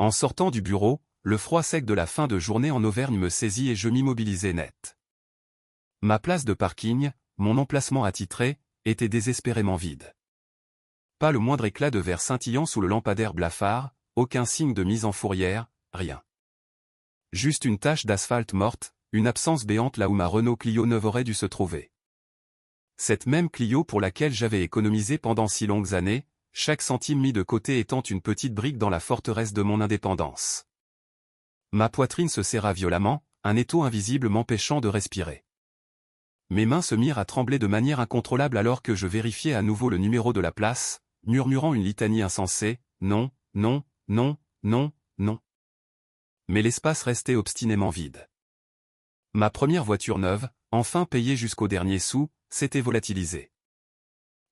En sortant du bureau, le froid sec de la fin de journée en Auvergne me saisit et je m'immobilisais net. Ma place de parking, mon emplacement attitré, était désespérément vide. Pas le moindre éclat de verre scintillant sous le lampadaire blafard, aucun signe de mise en fourrière, rien. Juste une tache d'asphalte morte, une absence béante là où ma Renault Clio neuve aurait dû se trouver. Cette même Clio pour laquelle j'avais économisé pendant si longues années, chaque centime mis de côté étant une petite brique dans la forteresse de mon indépendance. Ma poitrine se serra violemment, un étau invisible m'empêchant de respirer. Mes mains se mirent à trembler de manière incontrôlable alors que je vérifiais à nouveau le numéro de la place, murmurant une litanie insensée, non, non, non, non, non. Mais l'espace restait obstinément vide. Ma première voiture neuve, enfin payée jusqu'au dernier sou, s'était volatilisée.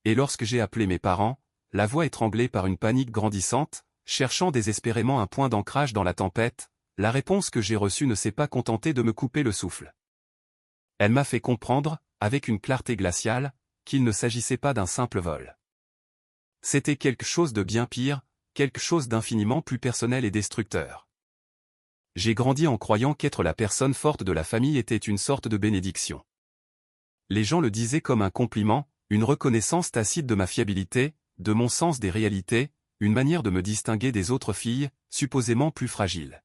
Et lorsque j'ai appelé mes parents, la voix étranglée par une panique grandissante, cherchant désespérément un point d'ancrage dans la tempête, la réponse que j'ai reçue ne s'est pas contentée de me couper le souffle. Elle m'a fait comprendre, avec une clarté glaciale, qu'il ne s'agissait pas d'un simple vol. C'était quelque chose de bien pire, quelque chose d'infiniment plus personnel et destructeur. J'ai grandi en croyant qu'être la personne forte de la famille était une sorte de bénédiction. Les gens le disaient comme un compliment, une reconnaissance tacite de ma fiabilité, de mon sens des réalités, une manière de me distinguer des autres filles, supposément plus fragiles.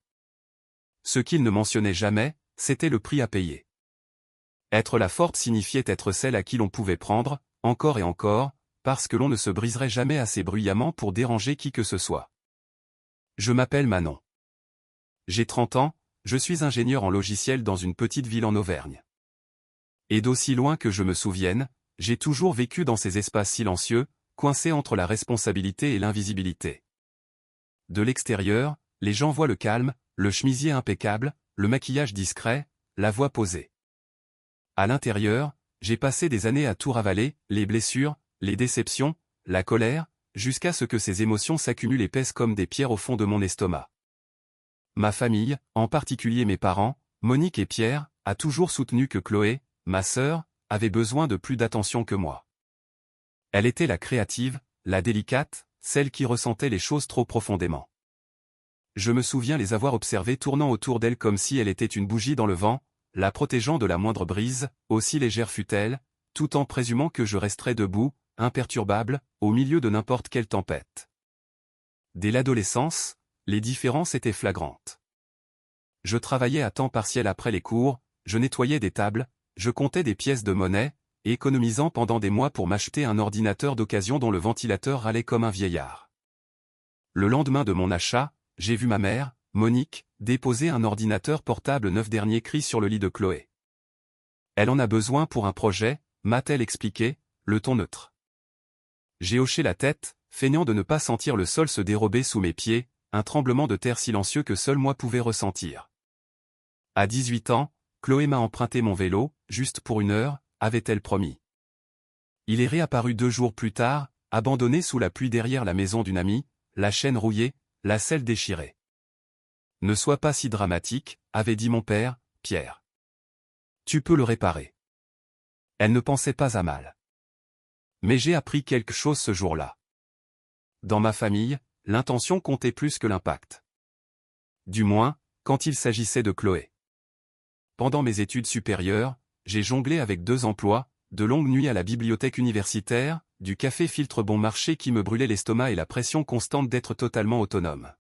Ce qu'ils ne mentionnaient jamais, c'était le prix à payer. Être la forte signifiait être celle à qui l'on pouvait prendre, encore et encore, parce que l'on ne se briserait jamais assez bruyamment pour déranger qui que ce soit. Je m'appelle Manon. J'ai 30 ans, je suis ingénieur en logiciel dans une petite ville en Auvergne. Et d'aussi loin que je me souvienne, j'ai toujours vécu dans ces espaces silencieux, coincés entre la responsabilité et l'invisibilité. De l'extérieur, les gens voient le calme, le chemisier impeccable, le maquillage discret, la voix posée. À l'intérieur, j'ai passé des années à tout ravaler, les blessures, les déceptions, la colère, jusqu'à ce que ces émotions s'accumulent et pèsent comme des pierres au fond de mon estomac. Ma famille, en particulier mes parents, Monique et Pierre, a toujours soutenu que Chloé, ma sœur, avait besoin de plus d'attention que moi. Elle était la créative, la délicate, celle qui ressentait les choses trop profondément. Je me souviens les avoir observées tournant autour d'elle comme si elle était une bougie dans le vent, la protégeant de la moindre brise, aussi légère fût-elle, tout en présumant que je resterais debout, imperturbable, au milieu de n'importe quelle tempête. Dès l'adolescence, les différences étaient flagrantes. Je travaillais à temps partiel après les cours, je nettoyais des tables, je comptais des pièces de monnaie, économisant pendant des mois pour m'acheter un ordinateur d'occasion dont le ventilateur râlait comme un vieillard. Le lendemain de mon achat, j'ai vu ma mère, Monique, déposer un ordinateur portable neuf dernier cri sur le lit de Chloé. Elle en a besoin pour un projet, m'a-t-elle expliqué, le ton neutre. J'ai hoché la tête, feignant de ne pas sentir le sol se dérober sous mes pieds, un tremblement de terre silencieux que seul moi pouvais ressentir. À 18 ans, Chloé m'a emprunté mon vélo, juste pour 1 heure, avait-elle promis. Il est réapparu 2 jours plus tard, abandonné sous la pluie derrière la maison d'une amie, la chaîne rouillée, la selle déchirée. Ne sois pas si dramatique, avait dit mon père, Pierre. Tu peux le réparer. Elle ne pensait pas à mal. Mais j'ai appris quelque chose ce jour-là. Dans ma famille, l'intention comptait plus que l'impact. Du moins, quand il s'agissait de Chloé. Pendant mes études supérieures, j'ai jonglé avec 2 emplois, de longues nuits à la bibliothèque universitaire, du café filtre bon marché qui me brûlait l'estomac et la pression constante d'être totalement autonome.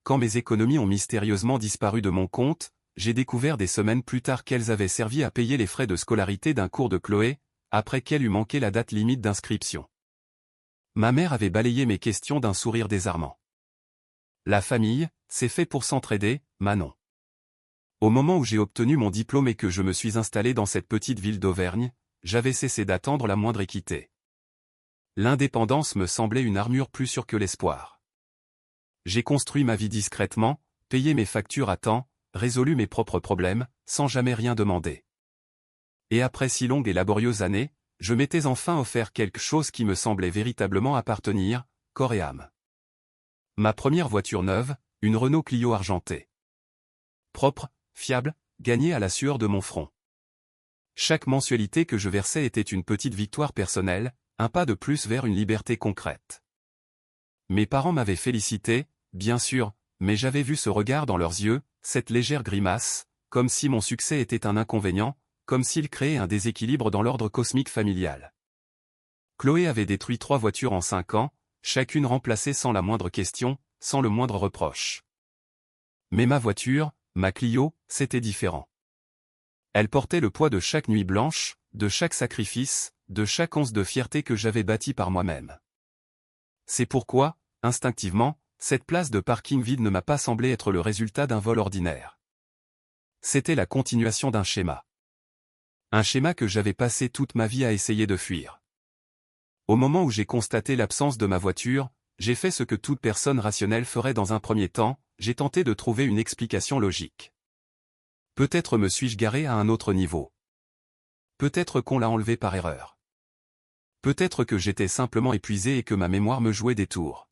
Quand mes économies ont mystérieusement disparu de mon compte, j'ai découvert des semaines plus tard qu'elles avaient servi à payer les frais de scolarité d'un cours de Chloé, après qu'elle eut manqué la date limite d'inscription. Ma mère avait balayé mes questions d'un sourire désarmant. La famille, c'est fait pour s'entraider, Manon. Au moment où j'ai obtenu mon diplôme et que je me suis installé dans cette petite ville d'Auvergne, j'avais cessé d'attendre la moindre équité. L'indépendance me semblait une armure plus sûre que l'espoir. J'ai construit ma vie discrètement, payé mes factures à temps, résolu mes propres problèmes, sans jamais rien demander. Et après si longues et laborieuses années, je m'étais enfin offert quelque chose qui me semblait véritablement appartenir, corps et âme. Ma première voiture neuve, une Renault Clio argentée. Propre, fiable, gagnée à la sueur de mon front. Chaque mensualité que je versais était une petite victoire personnelle, un pas de plus vers une liberté concrète. Mes parents m'avaient félicité, bien sûr, mais j'avais vu ce regard dans leurs yeux, cette légère grimace, comme si mon succès était un inconvénient, comme s'il créait un déséquilibre dans l'ordre cosmique familial. Chloé avait détruit 3 voitures en 5 ans, chacune remplacée sans la moindre question, sans le moindre reproche. Mais ma voiture, ma Clio, c'était différent. Elle portait le poids de chaque nuit blanche, de chaque sacrifice, de chaque once de fierté que j'avais bâti par moi-même. C'est pourquoi, instinctivement, cette place de parking vide ne m'a pas semblé être le résultat d'un vol ordinaire. C'était la continuation d'un schéma. Un schéma que j'avais passé toute ma vie à essayer de fuir. Au moment où j'ai constaté l'absence de ma voiture, j'ai fait ce que toute personne rationnelle ferait dans un premier temps, j'ai tenté de trouver une explication logique. Peut-être me suis-je garé à un autre niveau. Peut-être qu'on l'a enlevé par erreur. Peut-être que j'étais simplement épuisé et que ma mémoire me jouait des tours.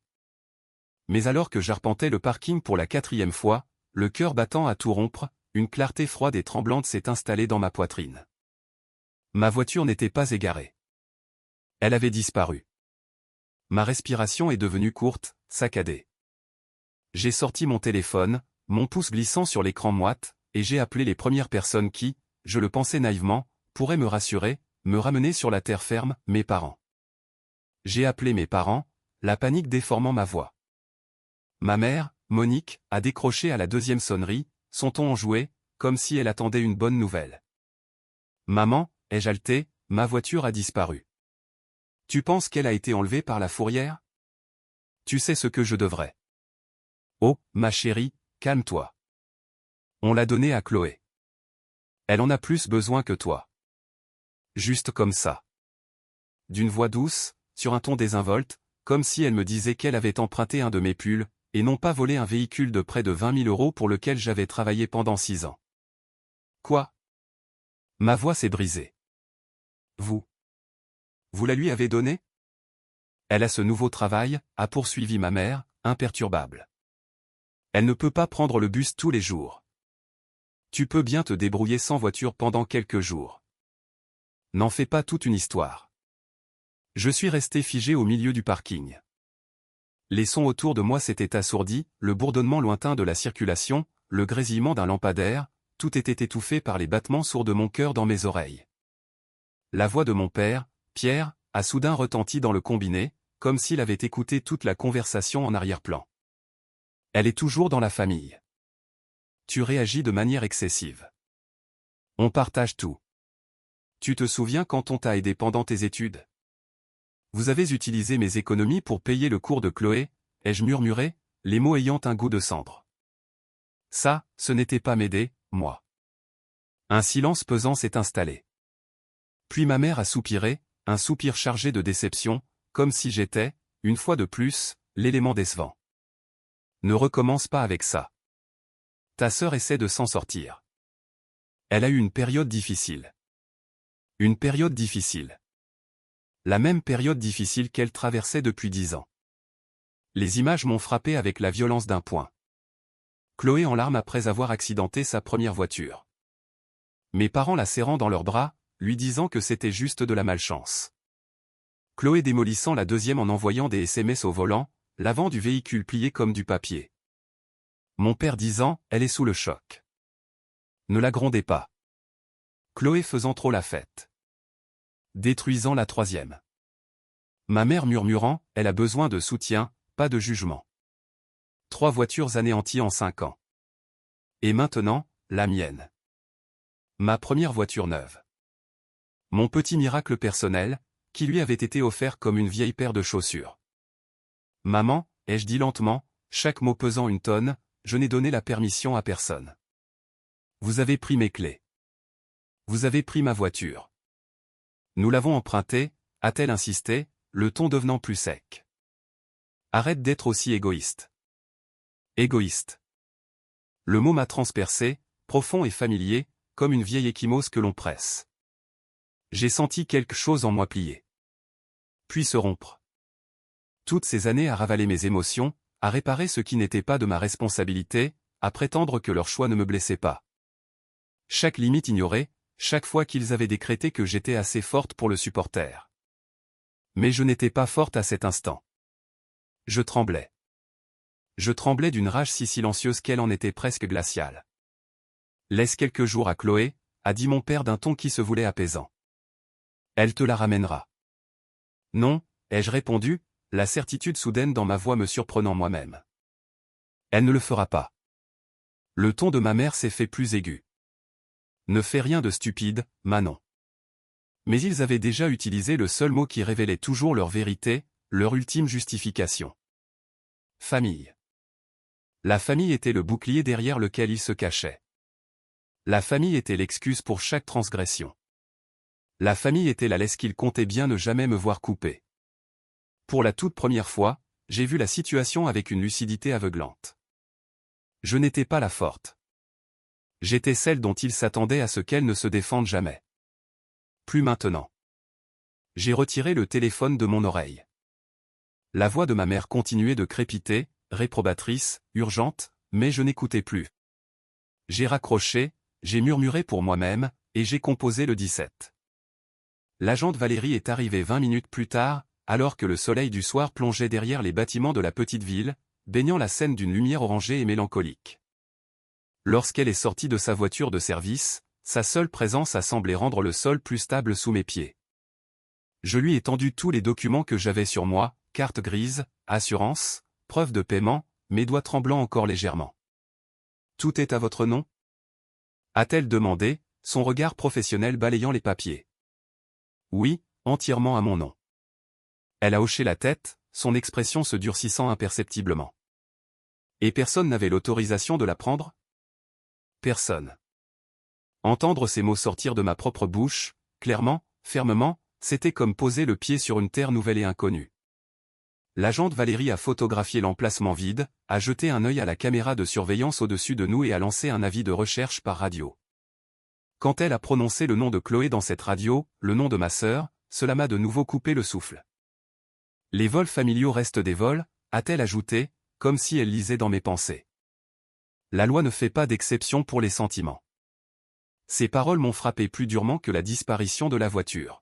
Mais alors que j'arpentais le parking pour la 4e fois, le cœur battant à tout rompre, une clarté froide et tremblante s'est installée dans ma poitrine. Ma voiture n'était pas égarée. Elle avait disparu. Ma respiration est devenue courte, saccadée. J'ai sorti mon téléphone, mon pouce glissant sur l'écran moite, et j'ai appelé les premières personnes qui, je le pensais naïvement, pourraient me rassurer, me ramener sur la terre ferme, mes parents. J'ai appelé mes parents, la panique déformant ma voix. Ma mère, Monique, a décroché à la 2e sonnerie, son ton enjoué, comme si elle attendait une bonne nouvelle. Maman, ai-je haleté, ma voiture a disparu. Tu penses qu'elle a été enlevée par la fourrière? Tu sais ce que je devrais. Oh, ma chérie, calme-toi. On l'a donnée à Chloé. Elle en a plus besoin que toi. Juste comme ça. D'une voix douce, sur un ton désinvolte, comme si elle me disait qu'elle avait emprunté un de mes pulls, et non pas volé un véhicule de près de 20 000 € pour lequel j'avais travaillé pendant 6 ans. Quoi? Ma voix s'est brisée. Vous la lui avez donnée? Elle a ce nouveau travail, a poursuivi ma mère, imperturbable. Elle ne peut pas prendre le bus tous les jours. Tu peux bien te débrouiller sans voiture pendant quelques jours. N'en fais pas toute une histoire. Je suis resté figé au milieu du parking. Les sons autour de moi s'étaient assourdis, le bourdonnement lointain de la circulation, le grésillement d'un lampadaire, tout était étouffé par les battements sourds de mon cœur dans mes oreilles. La voix de mon père, Pierre, a soudain retenti dans le combiné, comme s'il avait écouté toute la conversation en arrière-plan. Elle est toujours dans la famille. Tu réagis de manière excessive. On partage tout. Tu te souviens quand on t'a aidé pendant tes études? Vous avez utilisé mes économies pour payer le cours de Chloé, ai-je murmuré, les mots ayant un goût de cendre. Ça, ce n'était pas m'aider, moi. Un silence pesant s'est installé. Puis ma mère a soupiré, un soupir chargé de déception, comme si j'étais, une fois de plus, l'élément décevant. Ne recommence pas avec ça. Ta sœur essaie de s'en sortir. Elle a eu une période difficile. Une période difficile. La même période difficile qu'elle traversait depuis 10 ans. Les images m'ont frappé avec la violence d'un poing. Chloé en larmes après avoir accidenté sa première voiture. Mes parents la serrant dans leurs bras, lui disant que c'était juste de la malchance. Chloé démolissant la 2e en envoyant des SMS au volant, l'avant du véhicule plié comme du papier. Mon père disant, elle est sous le choc. Ne la grondez pas. Chloé faisant trop la fête. Détruisant la 3e. Ma mère murmurant, elle a besoin de soutien, pas de jugement. 3 voitures anéanties en 5 ans. Et maintenant, la mienne. Ma première voiture neuve. Mon petit miracle personnel, qui lui avait été offert comme une vieille paire de chaussures. Maman, ai-je dit lentement, chaque mot pesant une tonne, je n'ai donné la permission à personne. Vous avez pris mes clés. Vous avez pris ma voiture. Nous l'avons empruntée, a-t-elle insisté, le ton devenant plus sec. Arrête d'être aussi égoïste. Égoïste. Le mot m'a transpercé, profond et familier, comme une vieille échymose que l'on presse. J'ai senti quelque chose en moi plier. Puis se rompre. Toutes ces années à ravaler mes émotions, à réparer ce qui n'était pas de ma responsabilité, à prétendre que leur choix ne me blessait pas. Chaque limite ignorée, chaque fois qu'ils avaient décrété que j'étais assez forte pour le supporter. Mais je n'étais pas forte à cet instant. Je tremblais. Je tremblais d'une rage si silencieuse qu'elle en était presque glaciale. Laisse quelques jours à Chloé, a dit mon père d'un ton qui se voulait apaisant. Elle te la ramènera. Non, ai-je répondu, la certitude soudaine dans ma voix me surprenant moi-même. Elle ne le fera pas. Le ton de ma mère s'est fait plus aigu. Ne fais rien de stupide, Manon. Mais ils avaient déjà utilisé le seul mot qui révélait toujours leur vérité, leur ultime justification. Famille. La famille était le bouclier derrière lequel ils se cachaient. La famille était l'excuse pour chaque transgression. La famille était la laisse qu'ils comptaient bien ne jamais me voir couper. Pour la toute première fois, j'ai vu la situation avec une lucidité aveuglante. Je n'étais pas la forte. J'étais celle dont ils s'attendaient à ce qu'elle ne se défende jamais. Plus maintenant. J'ai retiré le téléphone de mon oreille. La voix de ma mère continuait de crépiter, réprobatrice, urgente, mais je n'écoutais plus. J'ai raccroché, j'ai murmuré pour moi-même, et j'ai composé le 17. L'agente Valérie est arrivée 20 minutes plus tard, alors que le soleil du soir plongeait derrière les bâtiments de la petite ville, baignant la scène d'une lumière orangée et mélancolique. Lorsqu'elle est sortie de sa voiture de service, sa seule présence a semblé rendre le sol plus stable sous mes pieds. Je lui ai tendu tous les documents que j'avais sur moi, carte grise, assurance, preuve de paiement, mes doigts tremblant encore légèrement. « Tout est à votre nom » a-t-elle demandé, son regard professionnel balayant les papiers. « Oui, entièrement à mon nom. » Elle a hoché la tête, son expression se durcissant imperceptiblement. « Et personne n'avait l'autorisation de la prendre » ? Personne. Entendre ces mots sortir de ma propre bouche, clairement, fermement, c'était comme poser le pied sur une terre nouvelle et inconnue. L'agente Valérie a photographié l'emplacement vide, a jeté un œil à la caméra de surveillance au-dessus de nous et a lancé un avis de recherche par radio. Quand elle a prononcé le nom de Chloé dans cette radio, le nom de ma sœur, cela m'a de nouveau coupé le souffle. Les vols familiaux restent des vols, a-t-elle ajouté, comme si elle lisait dans mes pensées. La loi ne fait pas d'exception pour les sentiments. Ces paroles m'ont frappé plus durement que la disparition de la voiture.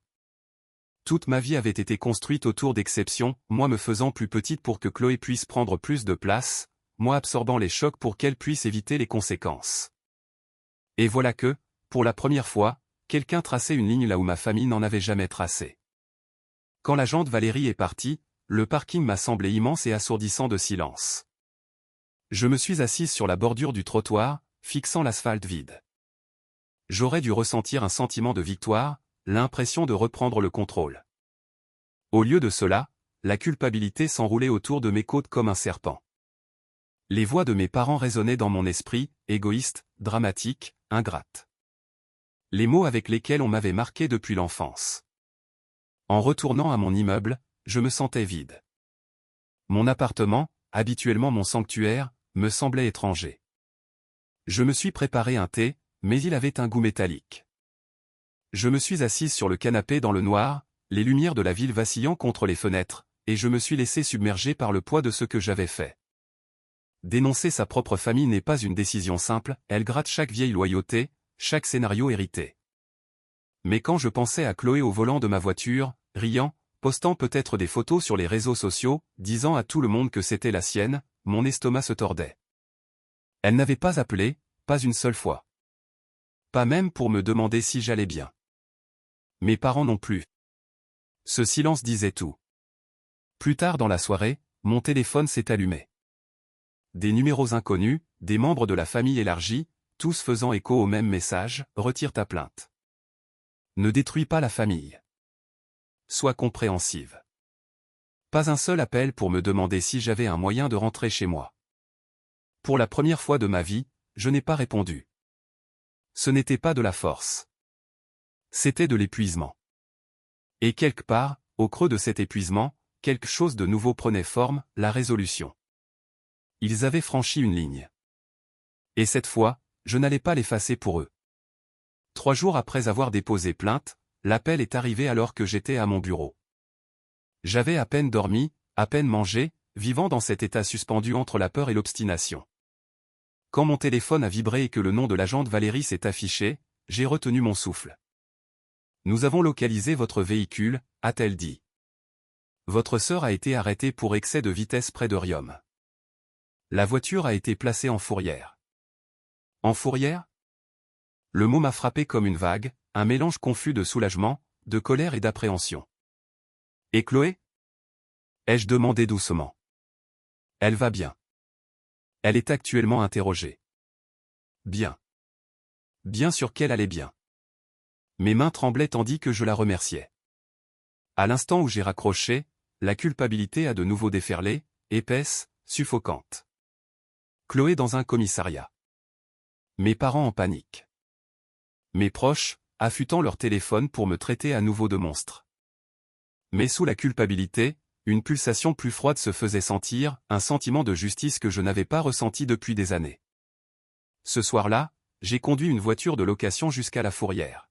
Toute ma vie avait été construite autour d'exceptions, moi me faisant plus petite pour que Chloé puisse prendre plus de place, moi absorbant les chocs pour qu'elle puisse éviter les conséquences. Et voilà que, pour la première fois, quelqu'un traçait une ligne là où ma famille n'en avait jamais tracé. Quand l'agente Valérie est partie, le parking m'a semblé immense et assourdissant de silence. Je me suis assise sur la bordure du trottoir, fixant l'asphalte vide. J'aurais dû ressentir un sentiment de victoire, l'impression de reprendre le contrôle. Au lieu de cela, la culpabilité s'enroulait autour de mes côtes comme un serpent. Les voix de mes parents résonnaient dans mon esprit, égoïste, dramatique, ingrate. Les mots avec lesquels on m'avait marqué depuis l'enfance. En retournant à mon immeuble, je me sentais vide. Mon appartement, habituellement mon sanctuaire, me semblait étranger. Je me suis préparé un thé, mais il avait un goût métallique. Je me suis assise sur le canapé dans le noir, les lumières de la ville vacillant contre les fenêtres, et je me suis laissé submerger par le poids de ce que j'avais fait. Dénoncer sa propre famille n'est pas une décision simple, elle gratte chaque vieille loyauté, chaque scénario hérité. Mais quand je pensais à Chloé au volant de ma voiture, riant, postant peut-être des photos sur les réseaux sociaux, disant à tout le monde que c'était la sienne, mon estomac se tordait. Elle n'avait pas appelé, pas une seule fois. Pas même pour me demander si j'allais bien. Mes parents non plus. Ce silence disait tout. Plus tard dans la soirée, mon téléphone s'est allumé. Des numéros inconnus, des membres de la famille élargie, tous faisant écho au même message, retire ta plainte. Ne détruis pas la famille. Sois compréhensive. Pas un seul appel pour me demander si j'avais un moyen de rentrer chez moi. Pour la première fois de ma vie, je n'ai pas répondu. Ce n'était pas de la force. C'était de l'épuisement. Et quelque part, au creux de cet épuisement, quelque chose de nouveau prenait forme, la résolution. Ils avaient franchi une ligne. Et cette fois, je n'allais pas l'effacer pour eux. 3 jours après avoir déposé plainte, l'appel est arrivé alors que j'étais à mon bureau. J'avais à peine dormi, à peine mangé, vivant dans cet état suspendu entre la peur et l'obstination. Quand mon téléphone a vibré et que le nom de l'agente Valérie s'est affiché, j'ai retenu mon souffle. « Nous avons localisé votre véhicule », a-t-elle dit. « Votre sœur a été arrêtée pour excès de vitesse près de Riom. » La voiture a été placée en fourrière. En fourrière? Le mot m'a frappé comme une vague, un mélange confus de soulagement, de colère et d'appréhension. Et Chloé? Ai-je demandé doucement. Elle va bien. Elle est actuellement interrogée. Bien. Bien sûr qu'elle allait bien. Mes mains tremblaient tandis que je la remerciais. À l'instant où j'ai raccroché, la culpabilité a de nouveau déferlé, épaisse, suffocante. Chloé dans un commissariat. Mes parents en panique. Mes proches, affûtant leur téléphone pour me traiter à nouveau de monstre. Mais sous la culpabilité, une pulsation plus froide se faisait sentir, un sentiment de justice que je n'avais pas ressenti depuis des années. Ce soir-là, j'ai conduit une voiture de location jusqu'à la fourrière.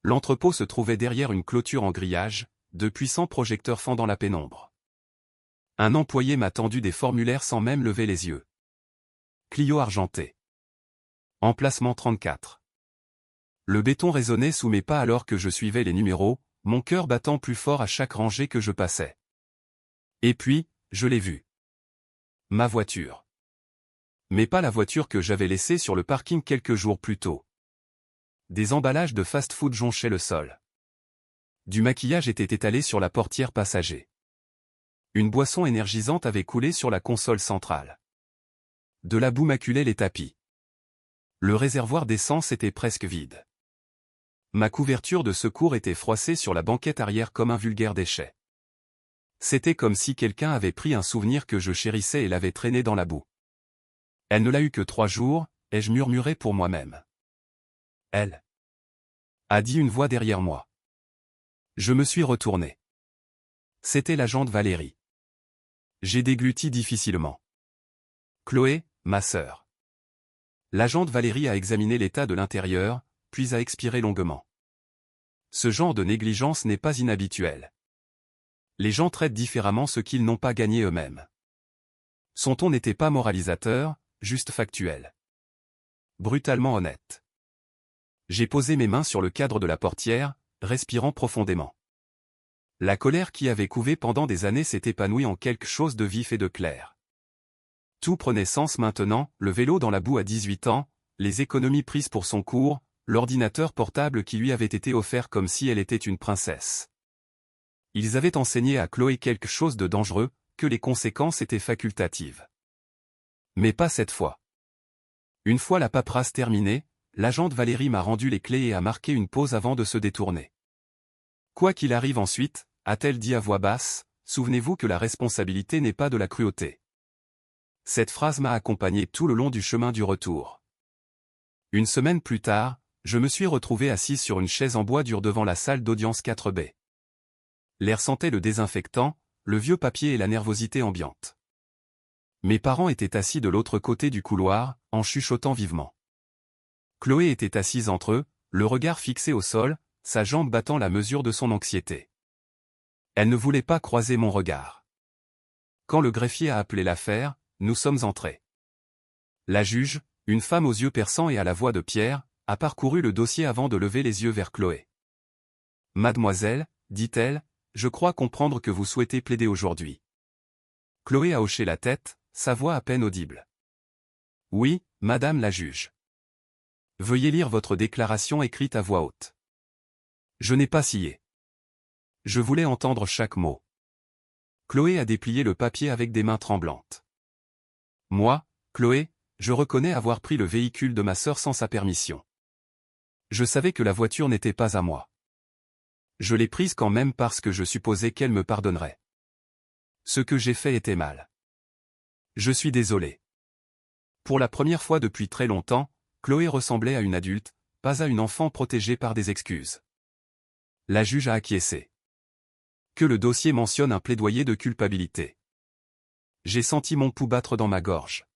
L'entrepôt se trouvait derrière une clôture en grillage, de puissants projecteurs fendant la pénombre. Un employé m'a tendu des formulaires sans même lever les yeux. Clio argenté. Emplacement 34. Le béton résonnait sous mes pas alors que je suivais les numéros, mon cœur battant plus fort à chaque rangée que je passais. Et puis, je l'ai vue. Ma voiture. Mais pas la voiture que j'avais laissée sur le parking quelques jours plus tôt. Des emballages de fast-food jonchaient le sol. Du maquillage était étalé sur la portière passager. Une boisson énergisante avait coulé sur la console centrale. De la boue maculait les tapis. Le réservoir d'essence était presque vide. Ma couverture de secours était froissée sur la banquette arrière comme un vulgaire déchet. C'était comme si quelqu'un avait pris un souvenir que je chérissais et l'avait traîné dans la boue. Elle ne l'a eu que 3 jours, ai-je murmuré pour moi-même. Elle, a dit une voix derrière moi. Je me suis retourné. C'était l'agente Valérie. J'ai dégluti difficilement. Chloé, ma sœur. L'agente Valérie a examiné l'état de l'intérieur, puis a expiré longuement. Ce genre de négligence n'est pas inhabituel. Les gens traitent différemment ce qu'ils n'ont pas gagné eux-mêmes. Son ton n'était pas moralisateur, juste factuel. Brutalement honnête. J'ai posé mes mains sur le cadre de la portière, respirant profondément. La colère qui avait couvé pendant des années s'est épanouie en quelque chose de vif et de clair. Tout prenait sens maintenant, le vélo dans la boue à 18 ans, les économies prises pour son cours, l'ordinateur portable qui lui avait été offert comme si elle était une princesse. Ils avaient enseigné à Chloé quelque chose de dangereux, que les conséquences étaient facultatives. Mais pas cette fois. Une fois la paperasse terminée, l'agente Valérie m'a rendu les clés et a marqué une pause avant de se détourner. Quoi qu'il arrive ensuite, a-t-elle dit à voix basse, souvenez-vous que la responsabilité n'est pas de la cruauté. Cette phrase m'a accompagné tout le long du chemin du retour. Une semaine plus tard, je me suis retrouvé assise sur une chaise en bois dur devant la salle d'audience 4B. L'air sentait le désinfectant, le vieux papier et la nervosité ambiante. Mes parents étaient assis de l'autre côté du couloir, en chuchotant vivement. Chloé était assise entre eux, le regard fixé au sol, sa jambe battant la mesure de son anxiété. Elle ne voulait pas croiser mon regard. Quand le greffier a appelé l'affaire, nous sommes entrés. La juge, une femme aux yeux perçants et à la voix de pierre, a parcouru le dossier avant de lever les yeux vers Chloé. « Mademoiselle, dit-elle, je crois comprendre que vous souhaitez plaider aujourd'hui. » Chloé a hoché la tête, sa voix à peine audible. « Oui, madame la juge. » « Veuillez lire votre déclaration écrite à voix haute. » Je n'ai pas scié. Je voulais entendre chaque mot. Chloé a déplié le papier avec des mains tremblantes. « Moi, Chloé, je reconnais avoir pris le véhicule de ma sœur sans sa permission. Je savais que la voiture n'était pas à moi. Je l'ai prise quand même parce que je supposais qu'elle me pardonnerait. Ce que j'ai fait était mal. Je suis désolé. » Pour la première fois depuis très longtemps, Chloé ressemblait à une adulte, pas à une enfant protégée par des excuses. La juge a acquiescé. Que le dossier mentionne un plaidoyer de culpabilité. J'ai senti mon pouls battre dans ma gorge.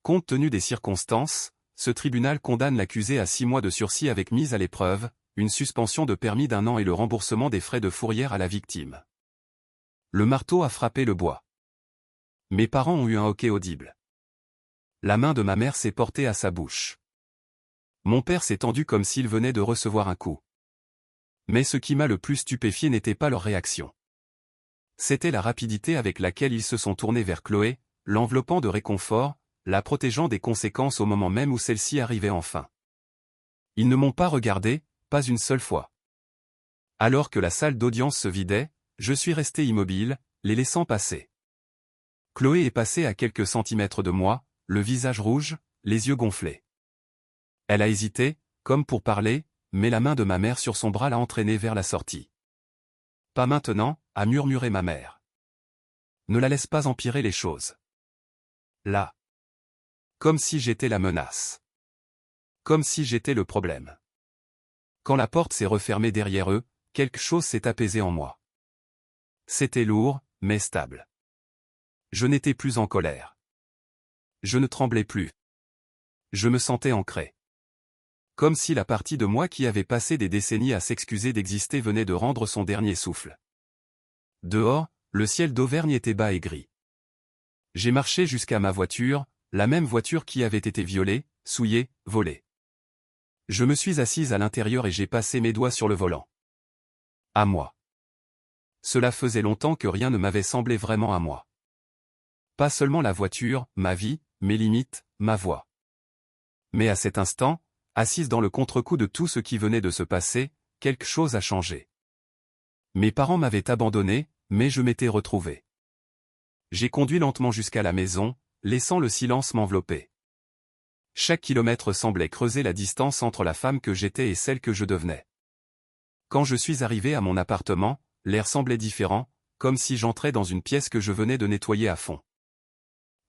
Compte tenu des circonstances, ce tribunal condamne l'accusé à 6 mois de sursis avec mise à l'épreuve, une suspension de permis d'1 an et le remboursement des frais de fourrière à la victime. Le marteau a frappé le bois. Mes parents ont eu un hoquet audible. La main de ma mère s'est portée à sa bouche. Mon père s'est tendu comme s'il venait de recevoir un coup. Mais ce qui m'a le plus stupéfié n'était pas leur réaction. C'était la rapidité avec laquelle ils se sont tournés vers Chloé, l'enveloppant de réconfort, la protégeant des conséquences au moment même où celle-ci arrivait enfin. Ils ne m'ont pas regardé, pas une seule fois. Alors que la salle d'audience se vidait, je suis resté immobile, les laissant passer. Chloé est passée à quelques centimètres de moi, le visage rouge, les yeux gonflés. Elle a hésité, comme pour parler, mais la main de ma mère sur son bras l'a entraînée vers la sortie. « Pas maintenant », a murmuré ma mère. « Ne la laisse pas empirer les choses. » Là. Comme si j'étais la menace. Comme si j'étais le problème. Quand la porte s'est refermée derrière eux, quelque chose s'est apaisé en moi. C'était lourd, mais stable. Je n'étais plus en colère. Je ne tremblais plus. Je me sentais ancré. Comme si la partie de moi qui avait passé des décennies à s'excuser d'exister venait de rendre son dernier souffle. Dehors, le ciel d'Auvergne était bas et gris. J'ai marché jusqu'à ma voiture, la même voiture qui avait été violée, souillée, volée. Je me suis assise à l'intérieur et j'ai passé mes doigts sur le volant. À moi. Cela faisait longtemps que rien ne m'avait semblé vraiment à moi. Pas seulement la voiture, ma vie, mes limites, ma voix. Mais à cet instant, assise dans le contre-coup de tout ce qui venait de se passer, quelque chose a changé. Mes parents m'avaient abandonné, mais je m'étais retrouvé. J'ai conduit lentement jusqu'à la maison, laissant le silence m'envelopper. Chaque kilomètre semblait creuser la distance entre la femme que j'étais et celle que je devenais. Quand je suis arrivé à mon appartement, l'air semblait différent, comme si j'entrais dans une pièce que je venais de nettoyer à fond.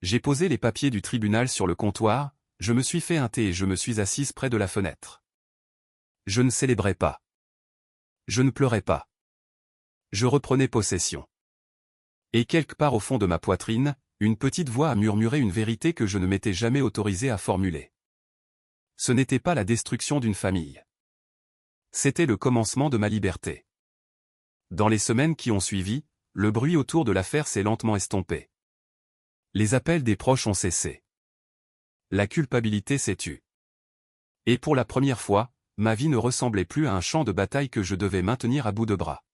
J'ai posé les papiers du tribunal sur le comptoir, je me suis fait un thé et je me suis assise près de la fenêtre. Je ne célébrais pas. Je ne pleurais pas. Je reprenais possession. Et quelque part au fond de ma poitrine, une petite voix a murmuré une vérité que je ne m'étais jamais autorisé à formuler. Ce n'était pas la destruction d'une famille. C'était le commencement de ma liberté. Dans les semaines qui ont suivi, le bruit autour de l'affaire s'est lentement estompé. Les appels des proches ont cessé. La culpabilité s'est tue. Et pour la première fois, ma vie ne ressemblait plus à un champ de bataille que je devais maintenir à bout de bras.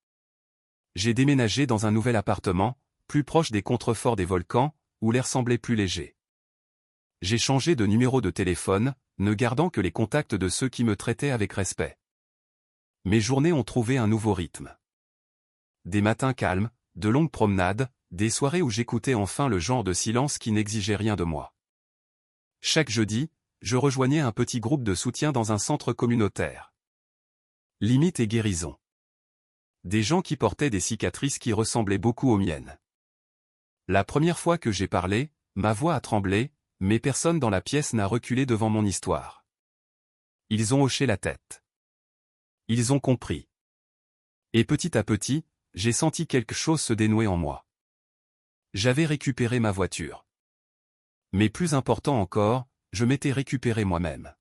J'ai déménagé dans un nouvel appartement, plus proche des contreforts des volcans, où l'air semblait plus léger. J'ai changé de numéro de téléphone, ne gardant que les contacts de ceux qui me traitaient avec respect. Mes journées ont trouvé un nouveau rythme. Des matins calmes, de longues promenades, des soirées où j'écoutais enfin le genre de silence qui n'exigeait rien de moi. Chaque jeudi, je rejoignais un petit groupe de soutien dans un centre communautaire. Limite et guérison. Des gens qui portaient des cicatrices qui ressemblaient beaucoup aux miennes. La première fois que j'ai parlé, ma voix a tremblé, mais personne dans la pièce n'a reculé devant mon histoire. Ils ont hoché la tête. Ils ont compris. Et petit à petit, j'ai senti quelque chose se dénouer en moi. J'avais récupéré ma voiture. Mais plus important encore, je m'étais récupéré moi-même.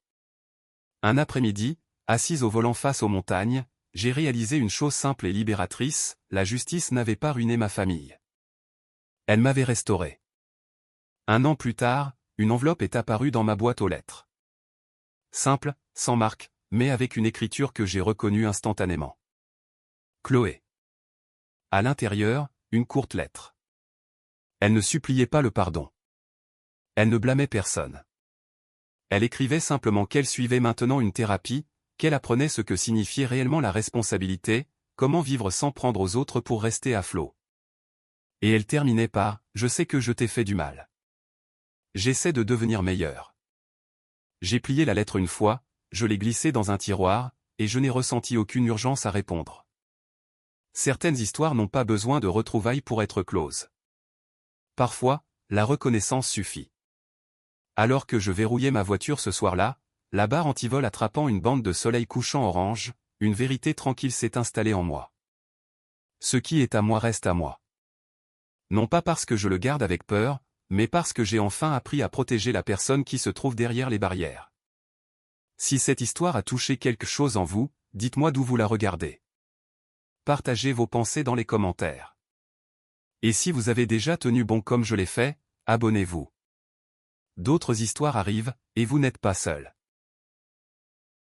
Un après-midi, assise au volant face aux montagnes, j'ai réalisé une chose simple et libératrice, la justice n'avait pas ruiné ma famille. Elle m'avait restauré. 1 an plus tard, une enveloppe est apparue dans ma boîte aux lettres. Simple, sans marque, mais avec une écriture que j'ai reconnue instantanément. Chloé. À l'intérieur, une courte lettre. Elle ne suppliait pas le pardon. Elle ne blâmait personne. Elle écrivait simplement qu'elle suivait maintenant une thérapie, qu'elle apprenait ce que signifiait réellement la responsabilité, comment vivre sans prendre aux autres pour rester à flot. Et elle terminait par « Je sais que je t'ai fait du mal. J'essaie de devenir meilleur. » J'ai plié la lettre une fois, je l'ai glissée dans un tiroir, et je n'ai ressenti aucune urgence à répondre. Certaines histoires n'ont pas besoin de retrouvailles pour être closes. Parfois, la reconnaissance suffit. Alors que je verrouillais ma voiture ce soir-là, la barre antivol attrapant une bande de soleil couchant orange, une vérité tranquille s'est installée en moi. Ce qui est à moi reste à moi. Non pas parce que je le garde avec peur, mais parce que j'ai enfin appris à protéger la personne qui se trouve derrière les barrières. Si cette histoire a touché quelque chose en vous, dites-moi d'où vous la regardez. Partagez vos pensées dans les commentaires. Et si vous avez déjà tenu bon comme je l'ai fait, abonnez-vous. D'autres histoires arrivent, et vous n'êtes pas seul.